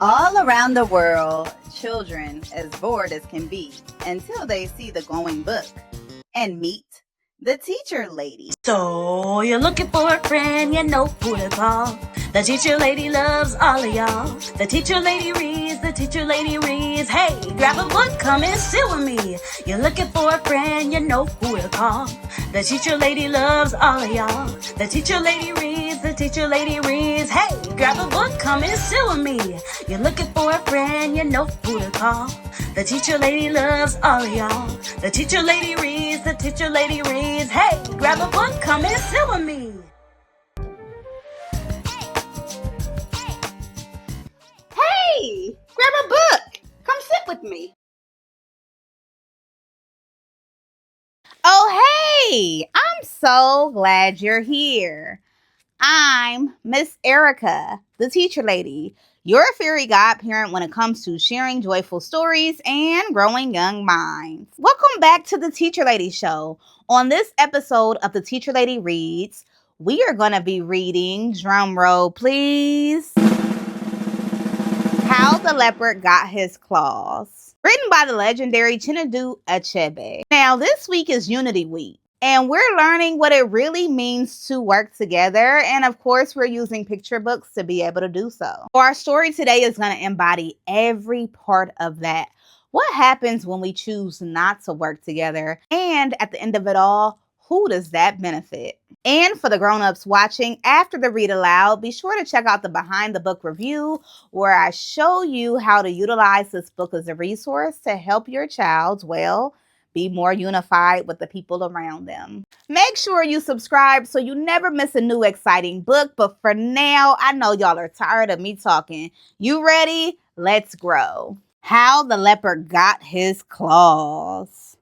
All around the world, children as bored as can be until they see the glowing book and meet the teacher lady. So you're looking for a friend, you know who to call. The teacher lady loves all of y'all. The teacher lady reads, the teacher lady reads. Hey, grab a book, come and sit with me. You're looking for a friend, you know who to call. The teacher lady loves all of y'all. The teacher lady reads, the teacher lady reads. Hey, grab a book, come and sit with me. You're looking for a friend, you know who to call. The teacher lady loves all of y'all. The teacher lady reads, the teacher lady reads. Hey, grab a book, come and sit with me. Hey, grab a book. Come sit with me. Oh, hey, I'm so glad you're here. I'm Miss Erica, the teacher lady, your fairy godparent when it comes to sharing joyful stories and growing young minds. Welcome back to the Teacher Lady Show. On this episode of the Teacher Lady Reads, we are going to be reading, drum roll please, How the Leopard Got His Claws, written by the legendary Chinedu Achebe. Now, this week is Unity Week, and we're learning what it really means to work together. And of course, we're using picture books to be able to do so. So our story today is going to embody every part of that. What happens when we choose not to work together? And at the end of it all, who does that benefit? And for the grown-ups watching, after the read aloud, be sure to check out the Behind the Book review, where I show you how to utilize this book as a resource to help your child, be more unified with the people around them. Make sure you subscribe so you never miss a new exciting book. But for now, I know y'all are tired of me talking. You ready? Let's grow. How the Leopard Got His Claws.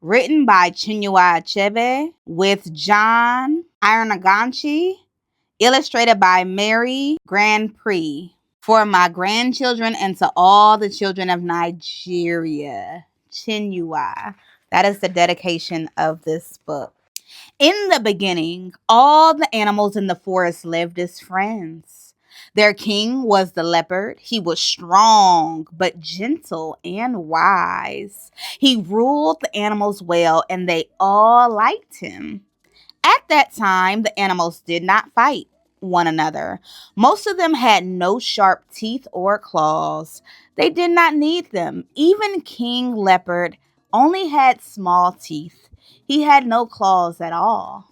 Written by Chinua Achebe with John Ironagachi. Illustrated by Mary Grand Prix. For my grandchildren and to all the children of Nigeria. Chinua. That is the dedication of this book. In the beginning, all the animals in the forest lived as friends. Their king was the leopard. He was strong, but gentle and wise. He ruled the animals well, and they all liked him. At that time, the animals did not fight one another. Most of them had no sharp teeth or claws. They did not need them. Even King Leopard only had small teeth. He had no claws at all.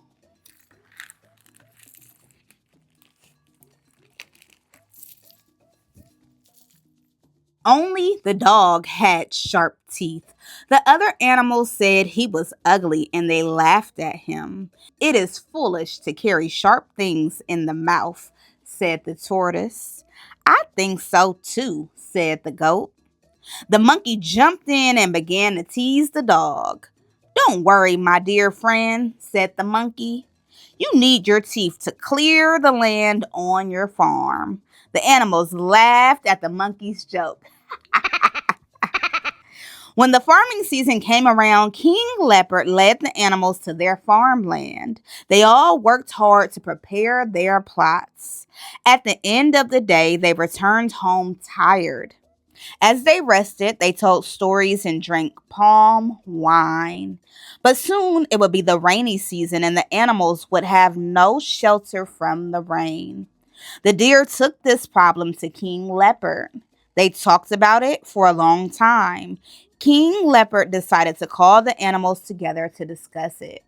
Only the dog had sharp teeth. The other animals said he was ugly and they laughed at him. It is foolish to carry sharp things in the mouth, said the tortoise. I think so too, said the goat. The monkey jumped in and began to tease the dog. Don't worry, my dear friend, said the monkey. You need your teeth to clear the land on your farm. The animals laughed at the monkey's joke. When the farming season came around, King Leopard led the animals to their farmland. They all worked hard to prepare their plots. At the end of the day, they returned home tired. As they rested, they told stories and drank palm wine. But soon it would be the rainy season and the animals would have no shelter from the rain. The deer took this problem to King Leopard. They talked about it for a long time. King Leopard decided to call the animals together to discuss it.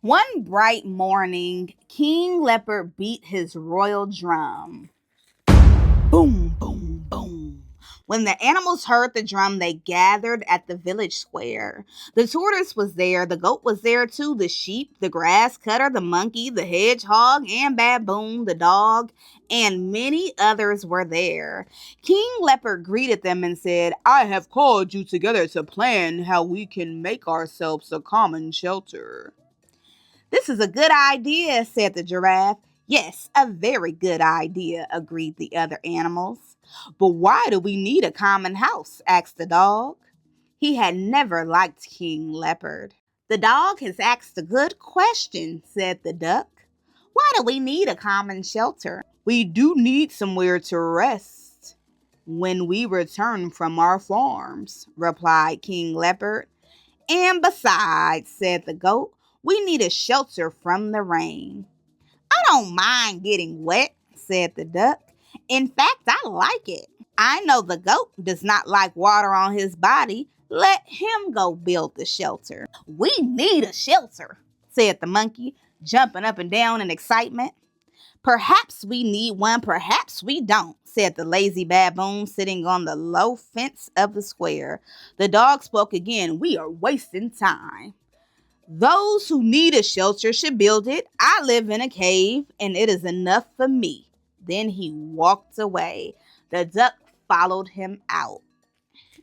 One bright morning, King Leopard beat his royal drum. Boom, boom, boom. When the animals heard the drum, they gathered at the village square. The tortoise was there, the goat was there too, the sheep, the grass cutter, the monkey, the hedgehog, and baboon, the dog, and many others were there. King Leopard greeted them and said, I have called you together to plan how we can make ourselves a common shelter. This is a good idea, said the giraffe. Yes, a very good idea, agreed the other animals. But why do we need a common house? Asked the dog. He had never liked King Leopard. The dog has asked a good question, said the duck. Why do we need a common shelter? We do need somewhere to rest when we return from our farms, replied King Leopard. And besides, said the goat, we need a shelter from the rain. I don't mind getting wet, said the duck. In fact, I like it. I know the goat does not like water on his body. Let him go build the shelter. We need a shelter, said the monkey, jumping up and down in excitement. Perhaps we need one, perhaps we don't, said the lazy baboon sitting on the low fence of the square. The dog spoke again. We are wasting time. Those who need a shelter should build it. I live in a cave, and it is enough for me. Then he walked away. The duck followed him out.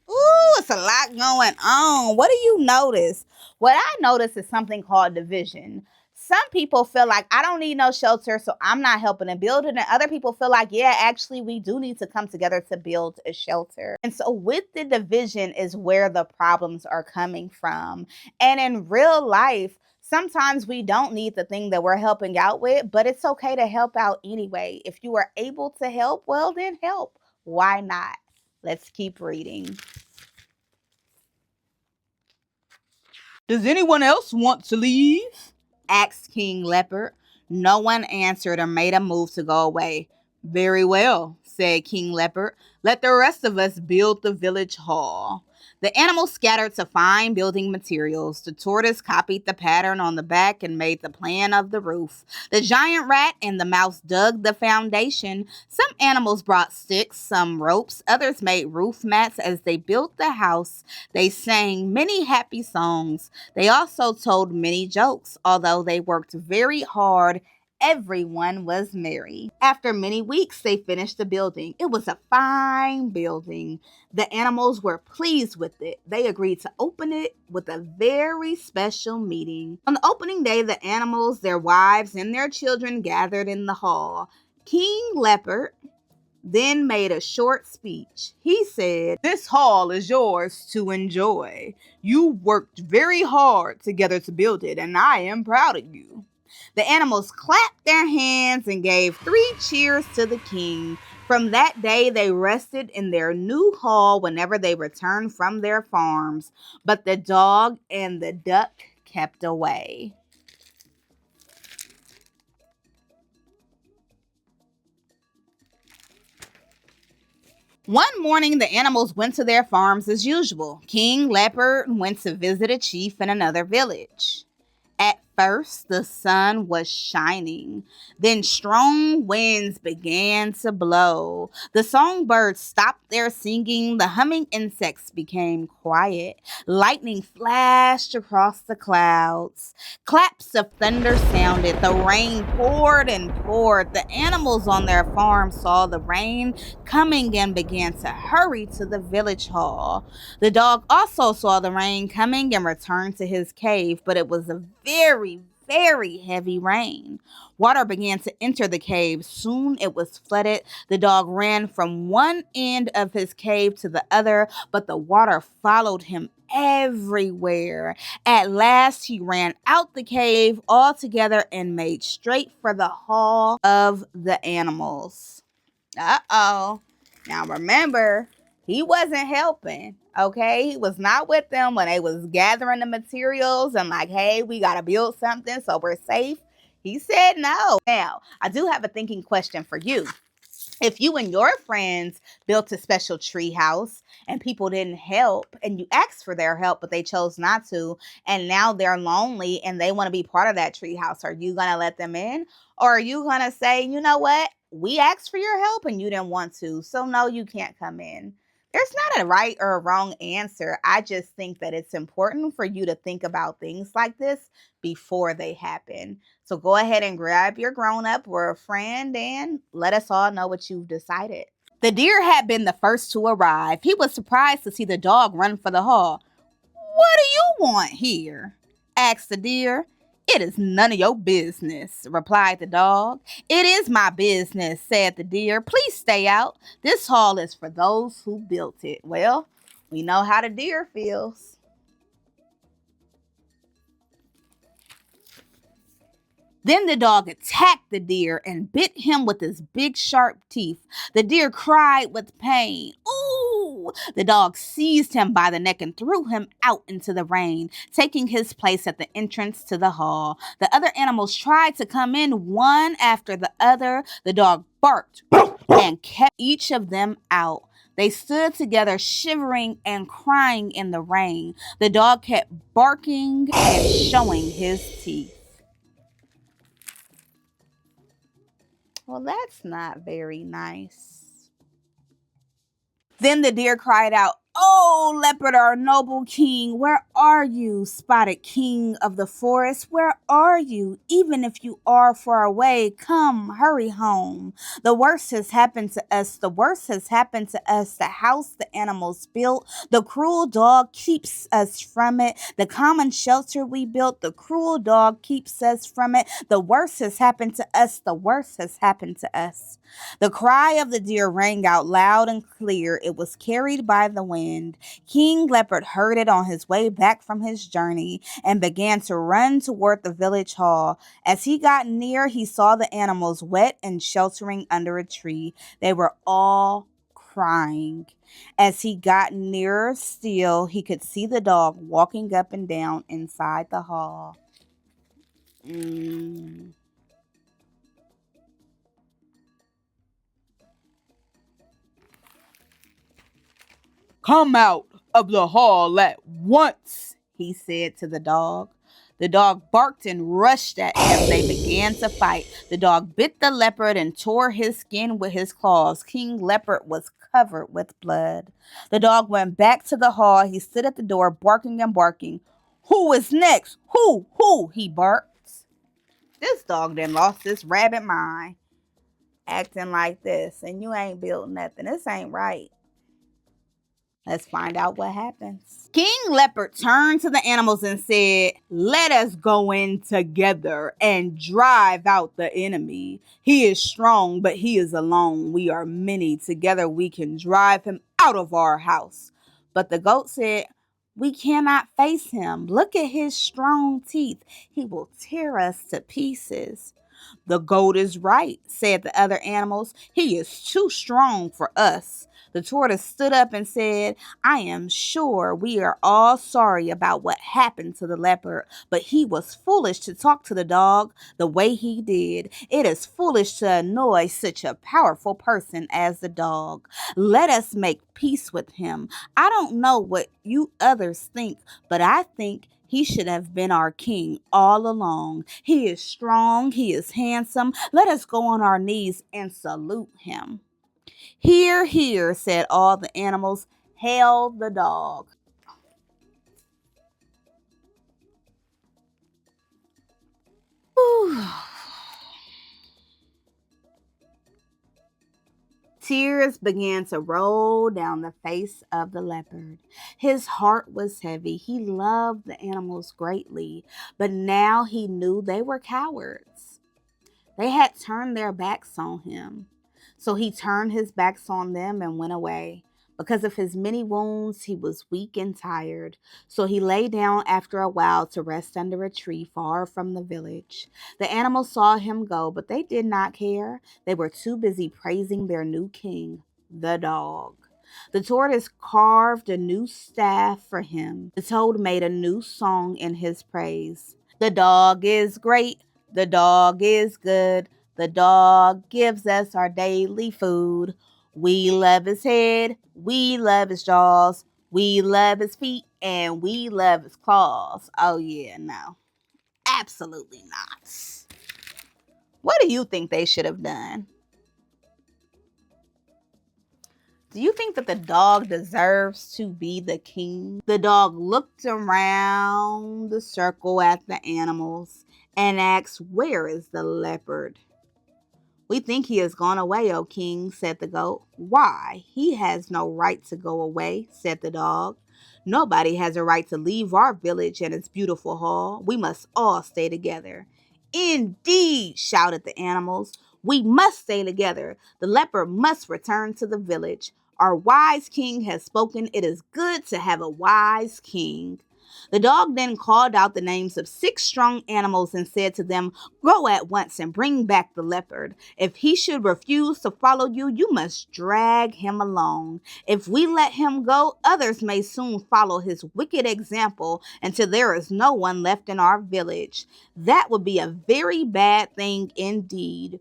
Ooh, it's a lot going on. What do you notice? What I notice is something called division. Some people feel like I don't need no shelter, so I'm not helping to build it. And other people feel like, yeah, actually, we do need to come together to build a shelter. And so, with the division, is where the problems are coming from. And in real life, sometimes we don't need the thing that we're helping out with, but it's okay to help out anyway. If you are able to help, well, then help. Why not? Let's keep reading. Does anyone else want to leave? Asked King Leopard. No one answered or made a move to go away. Very well, said King Leopard. Let the rest of us build the village hall. The animals scattered to find building materials. The tortoise copied the pattern on the back and made the plan of the roof. The giant rat and the mouse dug the foundation. Some animals brought sticks, some ropes. Others made roof mats. As they built the house, they sang many happy songs. They also told many jokes. Although they worked very hard, everyone was merry. After many weeks, they finished the building. It was a fine building. The animals were pleased with it. They agreed to open it with a very special meeting. On the opening day, the animals, their wives, and their children gathered in the hall. King Leopard then made a short speech. He said, "This hall is yours to enjoy. You worked very hard together to build it, and I am proud of you." The animals clapped their hands and gave 3 cheers to the king. From that day, they rested in their new hall whenever they returned from their farms. But the dog and the duck kept away. One morning, the animals went to their farms as usual. King Leopard went to visit a chief in another village. At first, the sun was shining. Then strong winds began to blow. The songbirds stopped their singing. The humming insects became quiet. Lightning flashed across the clouds. Claps of thunder sounded. The rain poured and poured. The animals on their farm saw the rain coming and began to hurry to the village hall. The dog also saw the rain coming and returned to his cave, but it was a very heavy rain. Water began to enter the cave. Soon it was flooded. The dog ran from one end of his cave to the other, but the water followed him everywhere. At last, he ran out the cave altogether and made straight for the hall of the animals. Uh-oh. Now remember, he wasn't helping, okay? He was not with them when they was gathering the materials and like, hey, we got to build something so we're safe. He said no. Now, I do have a thinking question for you. If you and your friends built a special tree house and people didn't help and you asked for their help, but they chose not to, and now they're lonely and they want to be part of that tree house, are you going to let them in? Or are you going to say, you know what? We asked for your help and you didn't want to, so no, you can't come in. There's not a right or a wrong answer. I just think that it's important for you to think about things like this before they happen. So go ahead and grab your grown-up or a friend and let us all know what you've decided. The deer had been the first to arrive. He was surprised to see the dog run for the hall. "What do you want here?" asked the deer. "It is none of your business," replied the dog. "It is my business," said the deer. "Please stay out. This hall is for those who built it." Well, we know how the deer feels. Then the dog attacked the deer and bit him with his big sharp teeth. The deer cried with pain. Ooh! The dog seized him by the neck and threw him out into the rain, taking his place at the entrance to the hall. The other animals tried to come in one after the other. The dog barked and kept each of them out. They stood together, shivering and crying in the rain. The dog kept barking and showing his teeth. Well, that's not very nice. Then the deer cried out, "Oh, Leopard, our noble king, where are you? Spotted king of the forest, where are you? Even if you are far away, come, hurry home. The worst has happened to us. The worst has happened to us. The house the animals built, the cruel dog keeps us from it. The common shelter we built, the cruel dog keeps us from it. The worst has happened to us. The worst has happened to us." The cry of the deer rang out loud and clear. It was carried by the wind. King Leopard heard it on his way back from his journey and began to run toward the village hall. As he got near, he saw the animals wet and sheltering under a tree. They were all crying. As he got nearer still, he could see the dog walking up and down inside the hall. "Come out of the hall at once," he said to the dog. The dog barked and rushed at him. They began to fight. The dog bit the leopard and tore his skin with his claws. King Leopard was covered with blood. The dog went back to the hall. He stood at the door, barking and barking. "Who is next? Who?" he barked. This dog then lost his rabbit mind, acting like this, and you ain't built nothing. This ain't right. Let's find out what happens. King Leopard turned to the animals and said, "Let us go in together and drive out the enemy. He is strong, but he is alone. We are many. Together we can drive him out of our house." But the goat said, "We cannot face him. Look at his strong teeth. He will tear us to pieces." "The goat is right," said the other animals. "He is too strong for us." The tortoise stood up and said, "I am sure we are all sorry about what happened to the leopard, but he was foolish to talk to the dog the way he did. It is foolish to annoy such a powerful person as the dog. Let us make peace with him. I don't know what you others think, but I think he should have been our king all along. He is strong. He is handsome. Let us go on our knees and salute him." "Hear, hear," said all the animals. "Hail the dog." Whew. Tears began to roll down the face of the leopard. His heart was heavy. He loved the animals greatly, but now he knew they were cowards. They had turned their backs on him. So he turned his backs on them and went away. Because of his many wounds, he was weak and tired. So he lay down after a while to rest under a tree far from the village. The animals saw him go, but they did not care. They were too busy praising their new king, the dog. The tortoise carved a new staff for him. The toad made a new song in his praise. "The dog is great. The dog is good. The dog gives us our daily food. We love his head. We love his jaws. We love his feet. And we love his claws." Oh, yeah, no. Absolutely not. What do you think they should have done? Do you think that the dog deserves to be the king? The dog looked around the circle at the animals and asked, "Where is the leopard?" "We think he has gone away, O king," said the goat. "Why? He has no right to go away," said the dog. "Nobody has a right to leave our village and its beautiful hall. We must all stay together." "Indeed," shouted the animals. "We must stay together. The leopard must return to the village. Our wise king has spoken. It is good to have a wise king." The dog then called out the names of 6 strong animals and said to them, "Go at once and bring back the leopard. If he should refuse to follow you, you must drag him along. If we let him go, others may soon follow his wicked example until there is no one left in our village. That would be a very bad thing indeed.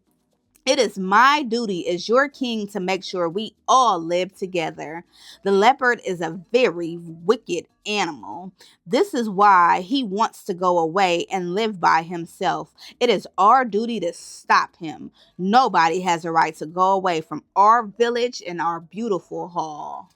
It is my duty as your king to make sure we all live together. The leopard is a very wicked animal. This is why he wants to go away and live by himself. It is our duty to stop him. Nobody has a right to go away from our village and our beautiful hall."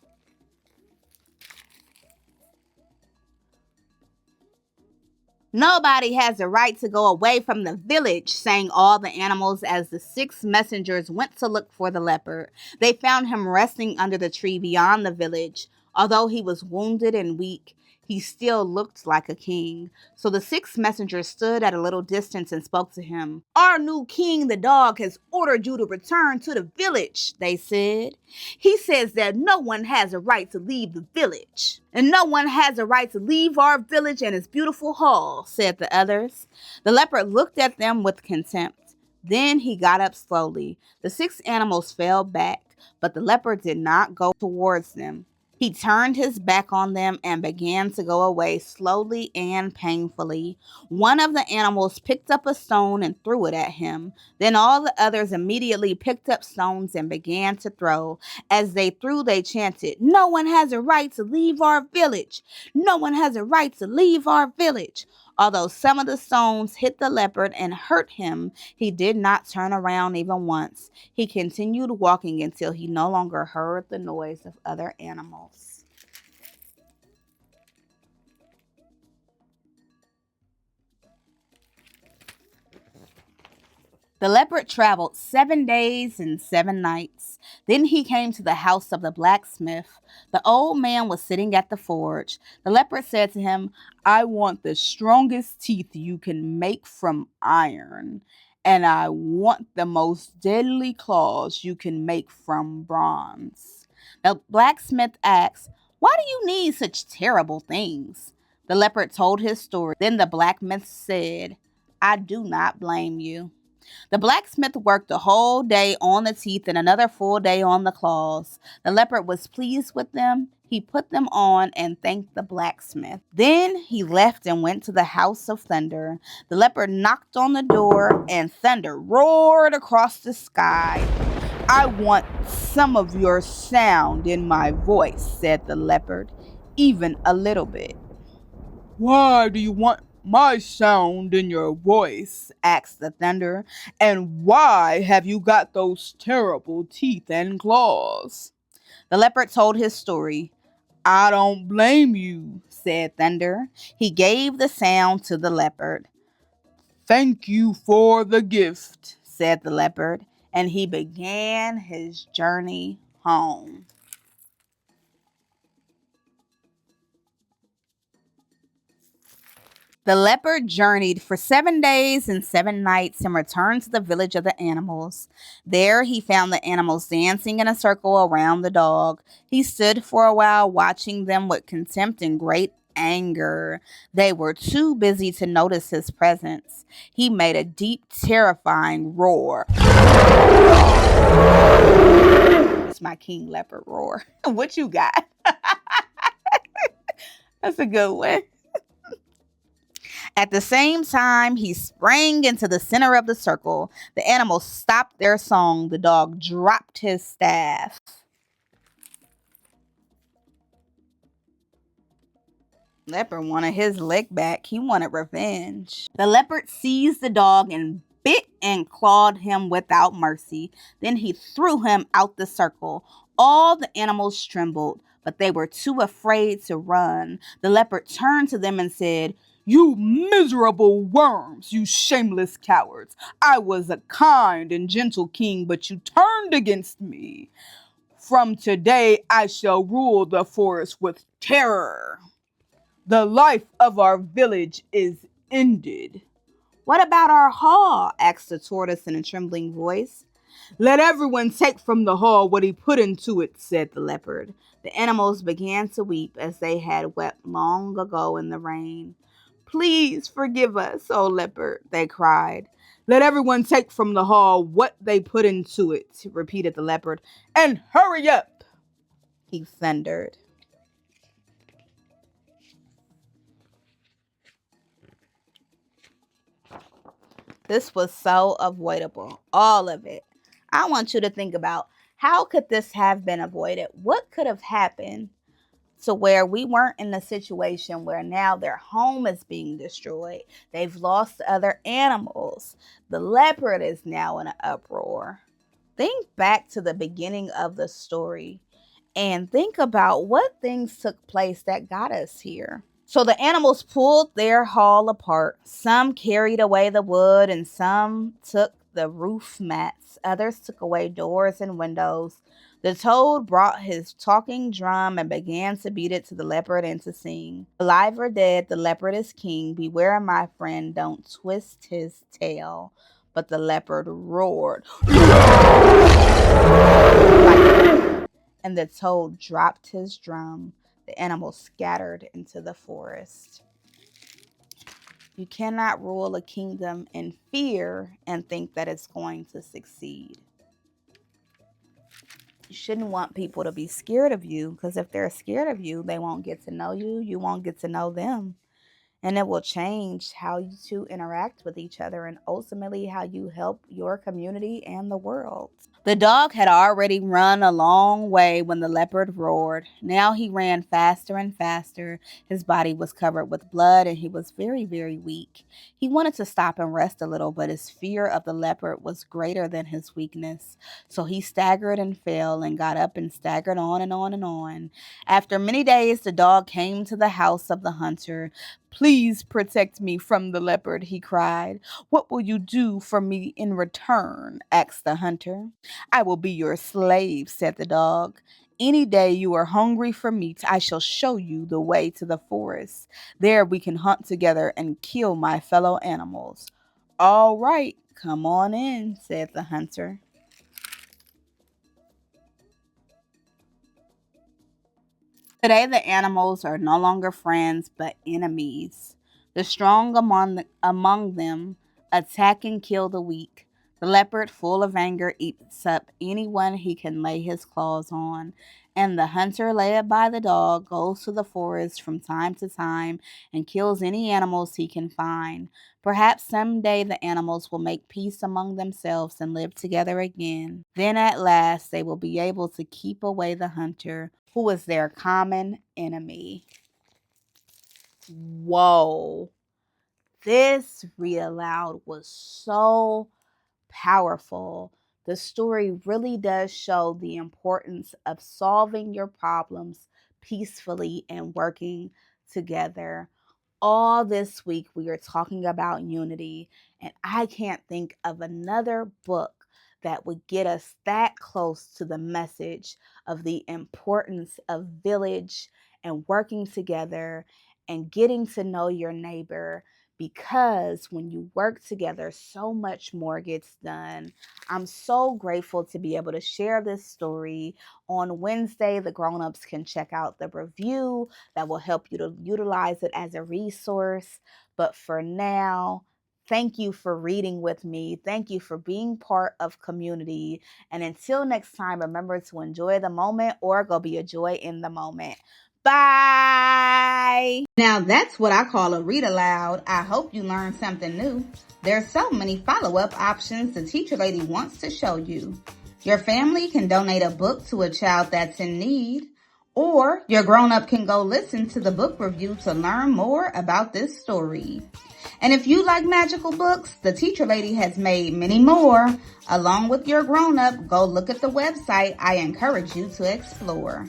"Nobody has a right to go away from the village," sang all the animals as the 6 messengers went to look for the leopard. They found him resting under the tree beyond the village. Although he was wounded and weak, he still looked like a king. So the 6 messengers stood at a little distance and spoke to him. "Our new king, the dog, has ordered you to return to the village," they said. "He says that no one has a right to leave the village. And no one has a right to leave our village and its beautiful hall," said the others. The leopard looked at them with contempt. Then he got up slowly. The 6 animals fell back, but the leopard did not go towards them. He turned his back on them and began to go away slowly and painfully. One of the animals picked up a stone and threw it at him. Then all the others immediately picked up stones and began to throw. As they threw, they chanted, "No one has a right to leave our village. No one has a right to leave our village." Although some of the stones hit the leopard and hurt him, he did not turn around even once. He continued walking until he no longer heard the noise of other animals. The leopard traveled 7 days and 7 nights. Then he came to the house of the blacksmith. The old man was sitting at the forge. The leopard said to him, "I want the strongest teeth you can make from iron, and I want the most deadly claws you can make from bronze." The blacksmith asked, "Why do you need such terrible things?" The leopard told his story. Then the blacksmith said, "I do not blame you." The blacksmith worked a whole day on the teeth and another full day on the claws. The leopard was pleased with them. He put them on and thanked the blacksmith. Then he left and went to the house of thunder. The leopard knocked on the door and thunder roared across the sky. "I want some of your sound in my voice," said the leopard, "even a little bit." "Why do you want my sound in your voice?" asked the thunder. "And why have you got those terrible teeth and claws?" The leopard told his story. "I don't blame you," said Thunder. He gave the sound to the leopard. "Thank you for the gift," said the leopard, and he began his journey home. The leopard journeyed for 7 days and 7 nights and returned to the village of the animals. There he found the animals dancing in a circle around the dog. He stood for a while watching them with contempt and great anger. They were too busy to notice his presence. He made a deep, terrifying roar. It's my king leopard roar. What you got? That's a good one. At the same time, he sprang into the center of the circle. The animals stopped their song. The dog dropped his staff. Leopard wanted his lick back. He wanted revenge. The leopard seized the dog and bit and clawed him without mercy. Then he threw him out the circle. All the animals trembled, but they were too afraid to run. The leopard turned to them and said, "You miserable worms, you shameless cowards. I was a kind and gentle king, but you turned against me. From today, I shall rule the forest with terror. The life of our village is ended." "What about our hall?" asked the tortoise in a trembling voice. "Let everyone take from the hall what he put into it," said the leopard. The animals began to weep as they had wept long ago in the rain. "Please forgive us, O leopard," they cried. "Let everyone take from the hall what they put into it," repeated the leopard. "And hurry up," he thundered. This was so avoidable, all of it. I want you to think about, how could this have been avoided? What could have happened to where we weren't in a situation where now their home is being destroyed? They've lost other animals. The leopard is now in an uproar. Think back to the beginning of the story and think about what things took place that got us here. So the animals pulled their haul apart. Some carried away the wood and some took the roof mats. Others took away doors and windows. The toad brought his talking drum and began to beat it to the leopard and to sing. "Alive or dead, the leopard is king. Beware, my friend, don't twist his tail." But the leopard roared, and the toad dropped his drum. The animals scattered into the forest. You cannot rule a kingdom in fear and think that it's going to succeed. You shouldn't want people to be scared of you, because if they're scared of you, they won't get to know you. You won't get to know them. And it will change how you two interact with each other and ultimately how you help your community and the world. The dog had already run a long way when the leopard roared. Now he ran faster and faster. His body was covered with blood and he was very, very weak. He wanted to stop and rest a little, but his fear of the leopard was greater than his weakness. So he staggered and fell and got up and staggered on and on and on. After many days, the dog came to the house of the hunter. "Please protect me from the leopard," he cried. "What will you do for me in return?" asked the hunter. "I will be your slave," said the dog. "Any day you are hungry for meat, I shall show you the way to the forest. There we can hunt together and kill my fellow animals." "All right, come on in," said the hunter. Today, the animals are no longer friends but enemies. The strong among them attack and kill the weak. The leopard, full of anger, eats up anyone he can lay his claws on. And the hunter, led by the dog, goes to the forest from time to time and kills any animals he can find. Perhaps someday the animals will make peace among themselves and live together again. Then at last they will be able to keep away the hunter, who is their common enemy. Whoa. This read aloud was so powerful. The story really does show the importance of solving your problems peacefully and working together. All this week, we are talking about unity, and I can't think of another book that would get us that close to the message of the importance of village and working together and getting to know your neighbor, because when you work together, so much more gets done. I'm so grateful to be able to share this story. On Wednesday, the grown-ups can check out the review that will help you to utilize it as a resource. But for now, thank you for reading with me. Thank you for being part of community. And until next time, remember to enjoy the moment or go be a joy in the moment. Bye. Now that's what I call a read aloud. I hope you learned something new. There's so many follow-up options the teacher lady wants to show you. Your family can donate a book to a child that's in need, or your grown-up can go listen to the book review to learn more about this story. And if you like magical books, the teacher lady has made many more. Along with your grown-up, go look at the website. I encourage you to explore.